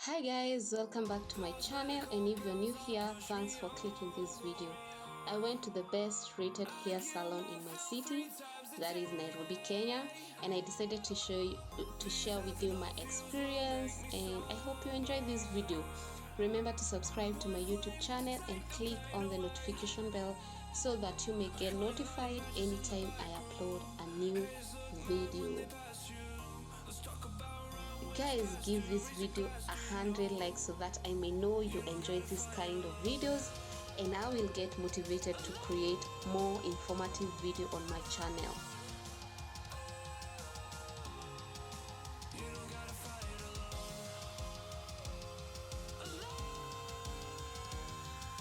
Hi guys, welcome back to my channel, and if you're new here, thanks for clicking this video. I went to the best rated hair salon in my city, that is Nairobi, Kenya, and I decided to share with you my experience, and I hope you enjoy this video. Remember to subscribe to my YouTube channel and click on the notification bell so that you may get notified anytime I upload a new video. Guys, give this video 100 likes so that I may know you enjoy this kind of videos, and I will get motivated to create more informative video on my channel.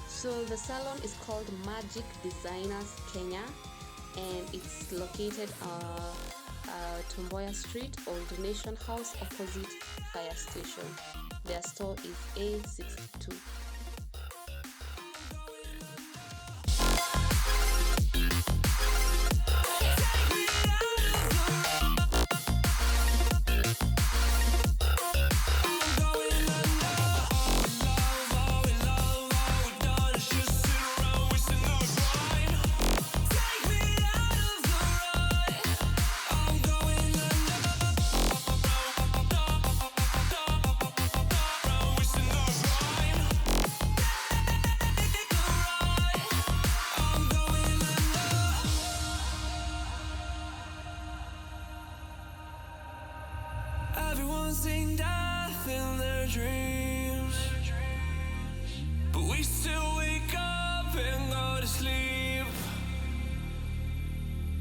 So the salon is called Magic Designers Kenya, and it's located Dubois Street, Old Nation House, opposite fire station. Their store is A62. Everyone's seen death in their dreams, but we still wake up and go to sleep.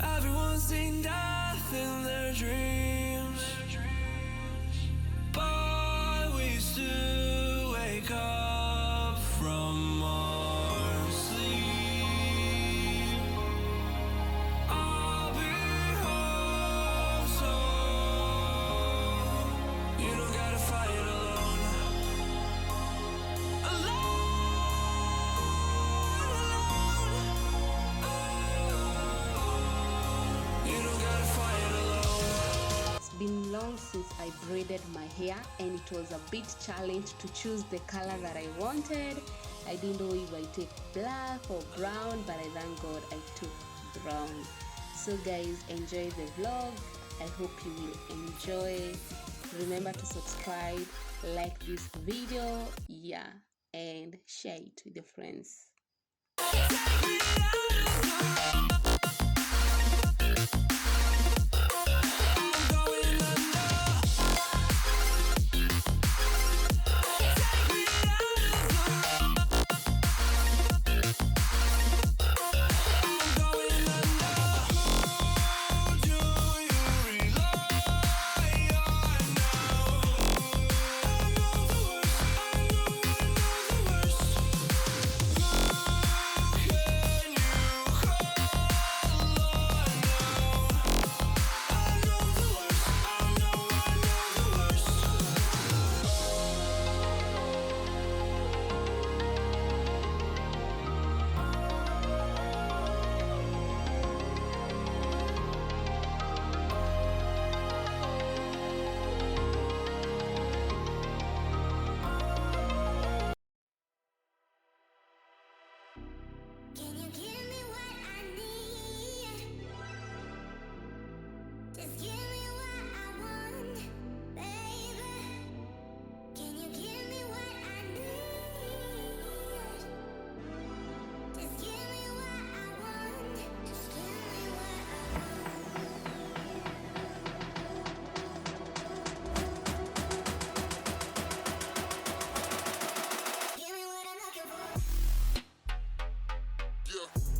Everyone's seen death in their dreams, but we still wake up from our sleep. I'll be home soon. You don't gotta fight alone. You don't gotta fight alone. It's been long since I braided my hair, and it was a bit challenge to choose the color that I wanted. I didn't know if I take black or brown, but I thank God I took brown. So guys, enjoy the vlog. I hope you will enjoy. Remember to subscribe, like this video, and share it with your friends. Yeah.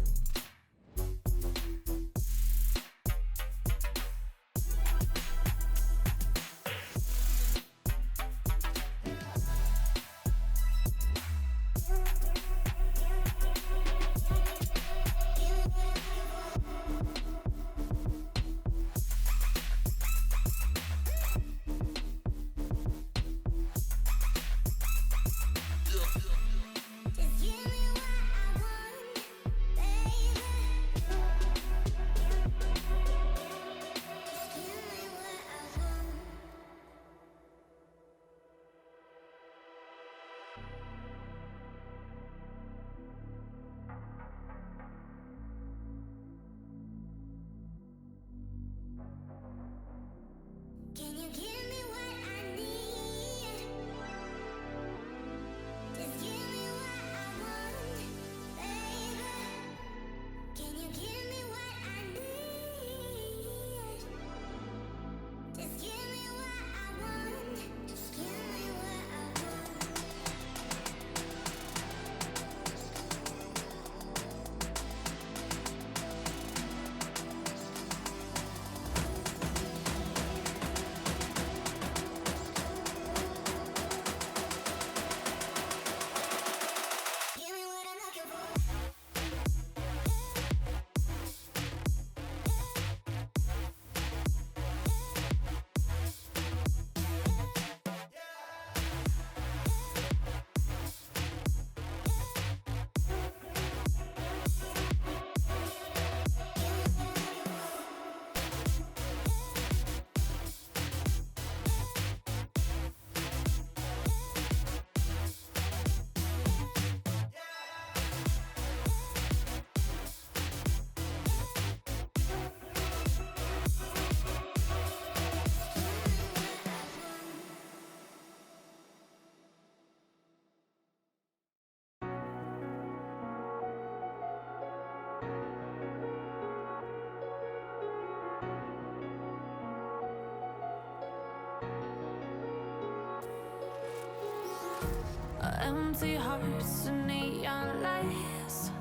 Empty hearts and neon lights,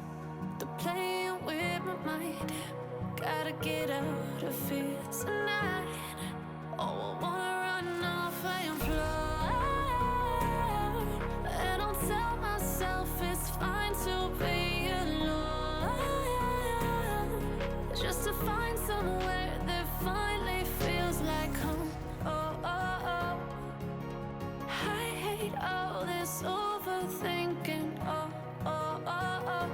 they're playing with my mind. Gotta get out of here tonight. Oh, I wanna run off and fly. And I'll tell myself it's fine to be alone, just to find somewhere that finally feels like home. Oh, oh, oh. I hate all this overthinking. Oh, oh, oh, oh.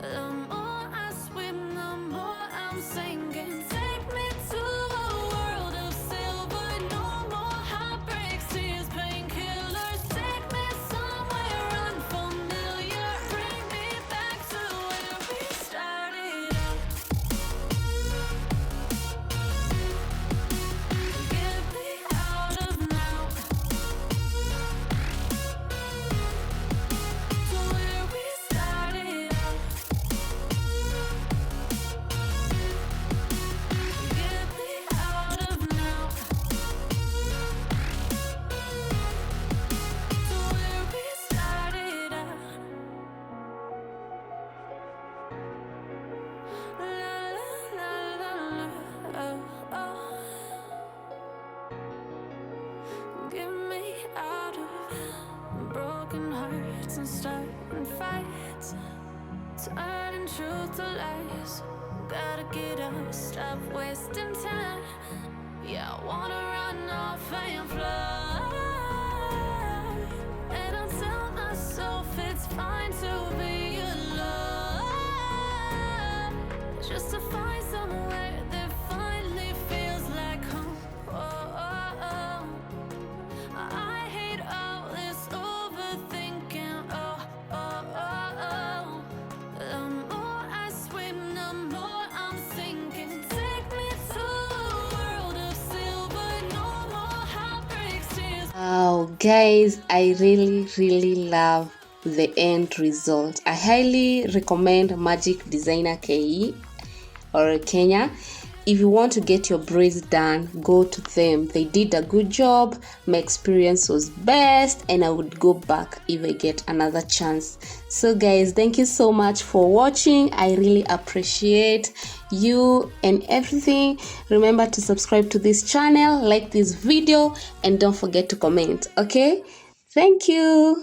The more I swim, the more I'm sinking. Take me to a world of silver. No more heartbreaks, tears, painkillers. Take me somewhere unfamiliar. Bring me back to where we started out. Get me out of now. To where we started out. Get me out of now. To where we started out. La la la la la. Oh, oh. Get me out of broken hearts and starting fights, turning truth to lies. Gotta get up, stop wasting time. Yeah, I wanna run off and fly. And I'll tell myself it's fine to be alone, just to find somewhere that finally feels like home. Oh, oh, oh. I hate all this overthinking. Oh, oh, oh, oh. The more I swim, the more I'm sinking. Take me to a world of silver. No more heartbreaks, tears. Wow, guys, I really love the end result. I highly recommend Magic Designer KE or Kenya. If you want to get your braids done, go to them. They did a good job. My experience was best, and I would go back if I get another chance. So guys, thank you so much for watching. I really appreciate you and everything. Remember to subscribe to this channel, like this video, and don't forget to comment. Okay, thank you.